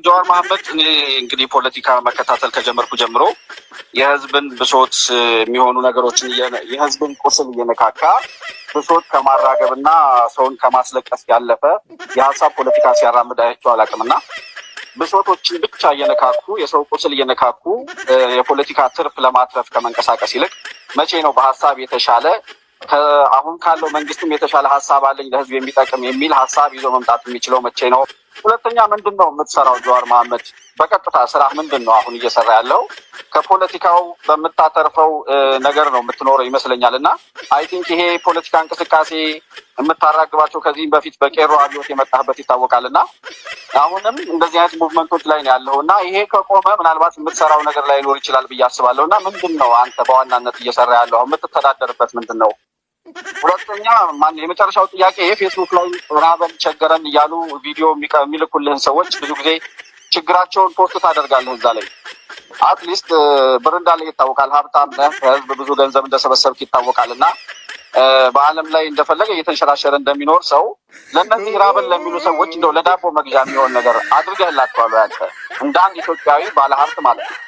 ጀዋር መሐመድ እኔ እንግዲህ ፖለቲካ መከታተል ከጀመርኩ ጀምሮ የህዝብን ብሶት የሚሆኑ ነገሮችን የህዝብን ቁስል እየነካካ ብሶት ከማራገብና ሰውን ከማስለቀስ ያለፈ የሀሳብ ፖለቲካ ሲያራምድ አይቼው አላውቅምና ብሶቶችን ብቻ እየነካኩ የሰው ቁስል እየነካኩ የፖለቲካ ትርፍ ለማትረፍ ከመንቀሳቀስ ይልቅ መቼ ነው በሀሳብ የተሻለ አሁን ካለው መንግስትም የተሻለ ሀሳብ አለኝ ለህዝብ የሚጠቅም የሚል ሀሳብ ይዞ መምጣት የሚችለው መቼ ነው? ሁለተኛ ምንድን ነው የምትሰራው ጀዋር መሐመድ? በቀጥታ ስራ ምንድን ነው አሁን እየሰራ ያለው? ከፖለቲካው በምታተርፈው ነገር ነው የምትኖረው ይመስለኛል። እና አይ ቲንክ ይሄ ፖለቲካ እንቅስቃሴ የምታራግባቸው ከዚህም በፊት በቄሮ አብዮት የመጣህበት ይታወቃል። እና አሁንም እንደዚህ አይነት ሙቭመንቶች ላይ ነው ያለው እና ይሄ ከቆመ ምናልባት የምትሰራው ነገር ላይ ሊኖር ይችላል ብዬ አስባለሁ። እና ምንድን ነው አንተ በዋናነት እየሰራ ያለው የምትተዳደርበት ምንድን ነው? ሁለተኛ የመጨረሻው ጥያቄ የፌስቡክ ላይ ራበን ቸገረን እያሉ ቪዲዮ የሚልኩልህን ሰዎች ብዙ ጊዜ ችግራቸውን ፖስት ታደርጋለህ እዛ ላይ አትሊስት ብር እንዳለ ይታወቃል። ሀብታም ነህ፣ ከህዝብ ብዙ ገንዘብ እንደሰበሰብክ ይታወቃል። እና በዓለም ላይ እንደፈለገ እየተንሸራሸረ እንደሚኖር ሰው ለእነዚህ ራበን ለሚሉ ሰዎች እንደው ለዳቦ መግዣ የሚሆን ነገር አድርገህላቸዋል አንተ እንደ አንድ ኢትዮጵያዊ ባለሀብት ማለት ነው?